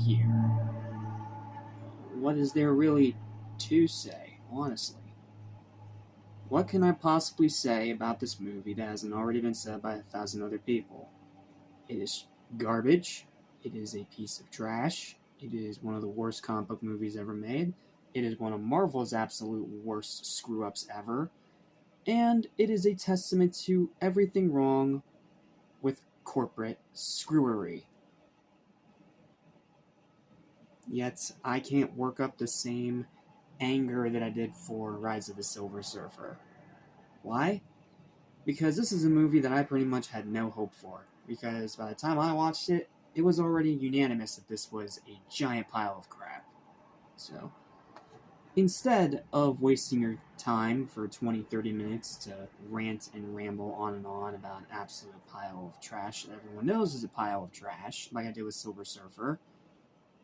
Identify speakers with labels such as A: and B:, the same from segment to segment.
A: here. What is there really to say, honestly? What can I possibly say about this movie that hasn't already been said by 1,000 other people? It is garbage. It is a piece of trash. It is one of the worst comic book movies ever made. It is one of Marvel's absolute worst screw-ups ever. And it is a testament to everything wrong with corporate screwery. Yet, I can't work up the same anger that I did for Rise of the Silver Surfer. Why? Because this is a movie that I pretty much had no hope for. Because by the time I watched it, it was already unanimous that this was a giant pile of crap. So, instead of wasting your time for 20-30 minutes to rant and ramble on and on about an absolute pile of trash that everyone knows is a pile of trash, like I did with Silver Surfer,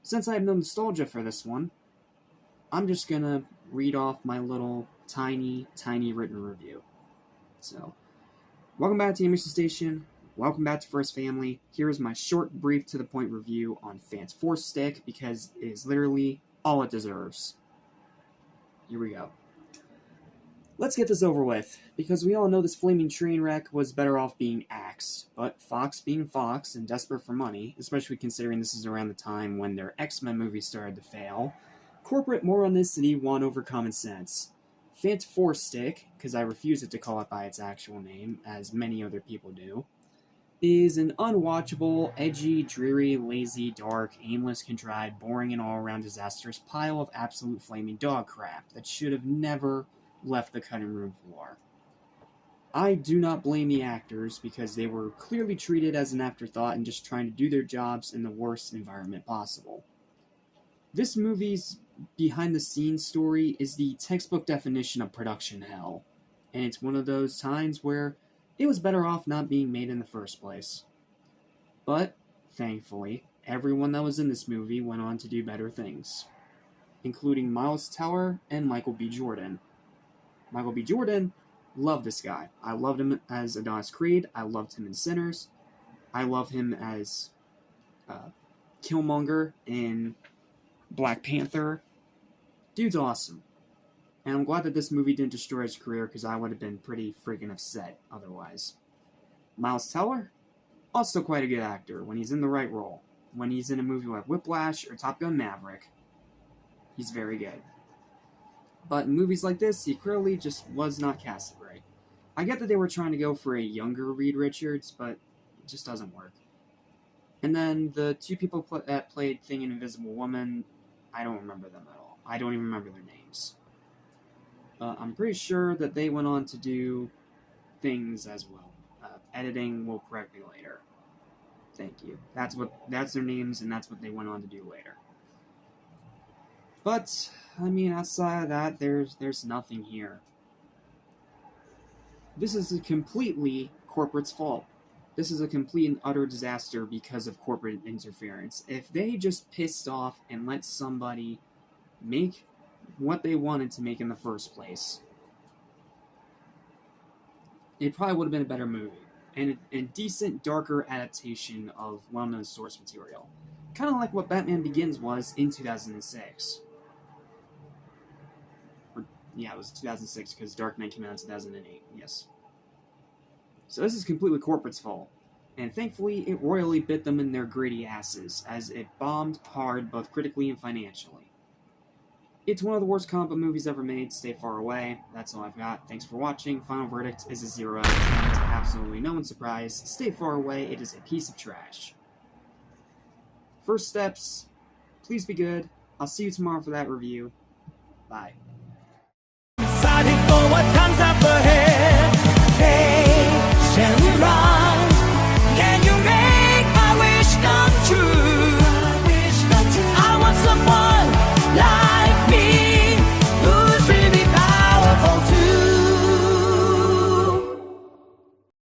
A: since I have no nostalgia for this one, I'm just gonna read off my little tiny written review. So, welcome back to Animation Station. Welcome back to First Family. Here is my short, brief, to-the-point review on Fant's Force Stick, because it is literally all it deserves. Here we go. Let's get this over with, because we all know this flaming train wreck was better off being axed. But Fox being Fox and desperate for money, especially considering this is around the time when their X-Men movie started to fail, corporate moronicity won over common sense. Fant Force Stick, because I refuse it to call it by its actual name, as many other people do, is an unwatchable, edgy, dreary, lazy, dark, aimless, contrived, boring, and all-around disastrous pile of absolute flaming dog crap that should have never left the cutting room floor. I do not blame the actors, because they were clearly treated as an afterthought and just trying to do their jobs in the worst environment possible. This movie's behind-the-scenes story is the textbook definition of production hell, and it's one of those times where it was better off not being made in the first place. But, thankfully, everyone that was in this movie went on to do better things, including Miles Teller and Michael B. Jordan. Michael B. Jordan, love this guy. I loved him as Adonis Creed. I loved him in Sinners. I love him as Killmonger in Black Panther. Dude's awesome. And I'm glad that this movie didn't destroy his career, because I would have been pretty freaking upset otherwise. Miles Teller, also quite a good actor when he's in the right role. When he's in a movie like Whiplash or Top Gun Maverick, he's very good. But in movies like this, he clearly just was not casted right. I get that they were trying to go for a younger Reed Richards, but it just doesn't work. And then the two people that played Thing and Invisible Woman, I don't remember them at all. I don't even remember their names. I'm pretty sure that they went on to do things as well. Editing will correct me later. Thank you. That's their names, and that's what they went on to do later. But, I mean, outside of that, there's nothing here. This is completely corporate's fault. This is a complete and utter disaster because of corporate interference. If they just pissed off and let somebody make what they wanted to make in the first place, it probably would have been a better movie. And a decent, darker adaptation of well-known source material. Kind of like what Batman Begins was in 2006. Yeah, it was 2006, because Dark Knight came out in 2008, yes. So this is completely corporate's fault. And thankfully, it royally bit them in their greedy asses, as it bombed hard both critically and financially. It's one of the worst comic book movies ever made. Stay far away. That's all I've got. Thanks for watching. Final verdict is a 0 out of 10. To absolutely no one's surprise. Stay far away. It is a piece of trash. First steps. Please be good. I'll see you tomorrow for that review. Bye.
B: Excited for what comes up ahead.